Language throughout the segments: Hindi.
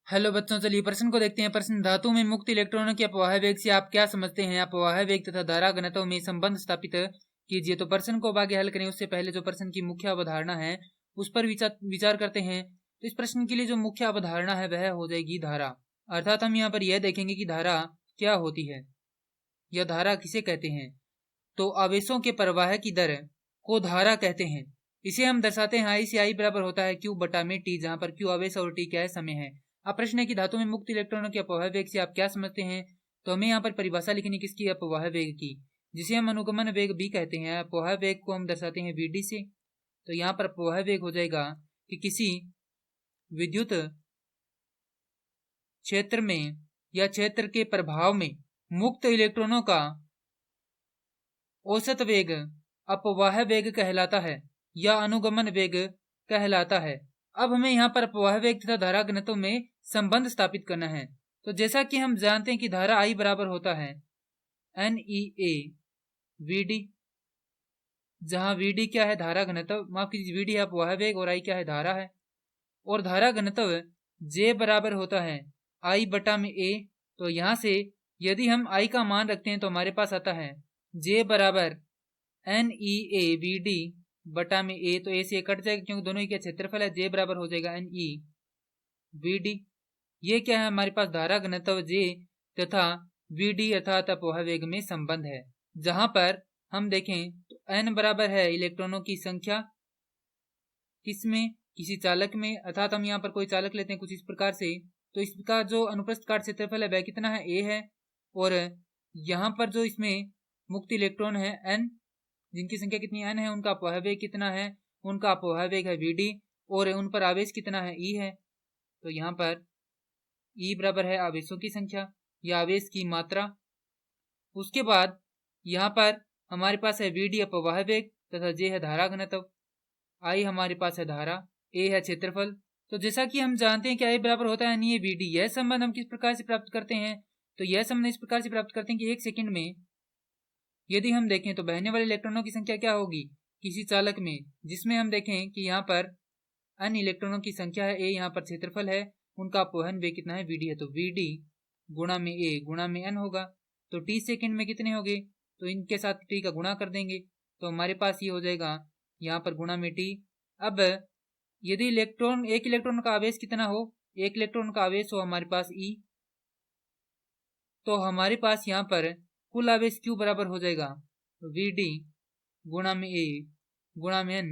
हेलो बच्चों, चलिए प्रश्न को देखते हैं। प्रश्न, धातु में मुक्त इलेक्ट्रॉनों के अपवाह वेग से आप क्या समझते हैं? अपवाह वेग तथा धारा घनत्व में संबंध स्थापित कीजिए। तो प्रश्न को आगे हल करें उससे पहले जो प्रश्न की मुख्य अवधारणा है उस पर विचार करते हैं। तो इस प्रश्न के लिए जो मुख्य अवधारणा है वह हो जाएगी धारा। अर्थात हम यहाँ पर यह देखेंगे कि धारा क्या होती है या धारा किसे कहते हैं। तो आवेशों के प्रवाह की दर को धारा कहते हैं। इसे हम दर्शाते हैं आई से आई बराबर होता है क्यू बटा में टी, जहां पर क्यू आवेश और टी क्या है, समय है। अब प्रश्न है कि धातु में मुक्त इलेक्ट्रॉनों के अपवाह वेग से आप क्या समझते हैं? तो हमें यहाँ पर परिभाषा लिखनी किसकी? अपवाह वेग की, जिसे हम अनुगमन वेग भी कहते हैं। अपवाह वेग को हम दर्शाते हैं वीडी से। तो यहाँ पर अपवाह वेग हो जाएगा कि किसी विद्युत क्षेत्र में या क्षेत्र के प्रभाव में मुक्त इलेक्ट्रॉनों का औसत वेग अपवाह वेग कहलाता है या अनुगमन वेग कहलाता है। अब हमें यहाँ पर अपवाह वेग तथा धारा घनत्व में संबंध स्थापित करना है। तो जैसा कि हम जानते हैं कि धारा आई बराबर होता है NEA VD, जहां VD क्या है? धारा घनत्व, माफ कीजिए, VD है अपवाह वेग और I क्या है? धारा है। और धारा घनत्व J बराबर होता है I बटा में A। तो यहां से यदि हम I का मान रखते हैं तो हमारे पास आता है J बराबर NEA VD बटा में A। तो A से कट जाएगा क्योंकि दोनों ही क्या क्षेत्रफल है। J बराबर हो जाएगा NE VD। ये क्या है? हमारे पास धारा घनत्व J तथा VD अर्थात अपवाह वेग में संबंध है। जहां पर हम देखें तो N बराबर है इलेक्ट्रॉनों की संख्या, किसमें? किसी चालक में। अर्थात हम यहाँ पर कोई चालक लेते हैं कुछ इस प्रकार से, तो इसका जो अनुप्रस्थ काट क्षेत्रफल है वह कितना है? A है। और यहाँ पर जो इसमें मुक्त इलेक्ट्रॉन है N, जिनकी संख्या कितनी N है, उनका अपवाह वेग कितना है? उनका अपवाह वेग है VD। और उन पर आवेश कितना है? E है। तो यहाँ पर E बराबर है आवेशों की संख्या या आवेश की मात्रा। उसके बाद यहाँ पर हमारे पास है VD अपवाह वेग तथा J है धारा घनत्व, I हमारे पास है धारा, A है क्षेत्रफल। तो जैसा कि हम जानते हैं कि I बराबर होता है NE VD। यह संबंध हम किस प्रकार से प्राप्त करते हैं? तो यह संबंध इस प्रकार से प्राप्त करते हैं कि 1 सेकंड में यदि हम देखें तो बहने वाले इलेक्ट्रॉनों की संख्या क्या होगी किसी चालक में, जिसमें हम देखें कि यहाँ पर N इलेक्ट्रॉनों की संख्या है, A यहाँ पर क्षेत्रफल है, उनका अपवहन वेग कितना है? VD है। तो VD गुणा में A गुणा में N होगा। तो T सेकंड में कितने होंगे? तो इनके साथ T का गुणा कर देंगे तो हमारे पास ये हो जाएगा यहाँ पर गुणा में T। अब यदि एक इलेक्ट्रॉन का आवेश कितना हो? एक इलेक्ट्रॉन का आवेश हो हमारे पास E, तो हमारे पास यहाँ पर कुल आवेश Q बराबर हो जाएगा VD गुणा में A गुणा में N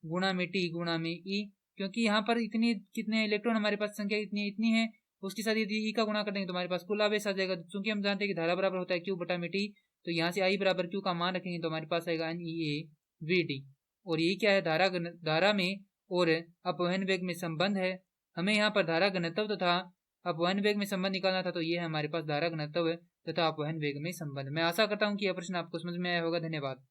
गुणा में T गुणा में E। क्योंकि यहाँ पर इतनी कितने इलेक्ट्रॉन हमारे पास संख्या इतनी है, उसके साथ यदि E का गुणा कर देंगे तो हमारे पास कुल आवेश आ जाएगा। क्योंकि हम जानते हैं कि धारा बराबर होता है Q बटा में T, तो यहाँ से I बराबर Q का मान रखेंगे तो हमारे पास आएगा NEA VD। और ये क्या है? धारा में और अपवहन वेग में संबंध है। हमें यहाँ पर धारा घनत्व तथा अपवहन वेग में संबंध निकालना था, तो ये है हमारे पास धारा घनत्व तथा अपवहन वेग में संबंध। मैं आशा करता हूँ कि यह प्रश्न आपको समझ में आया होगा। धन्यवाद।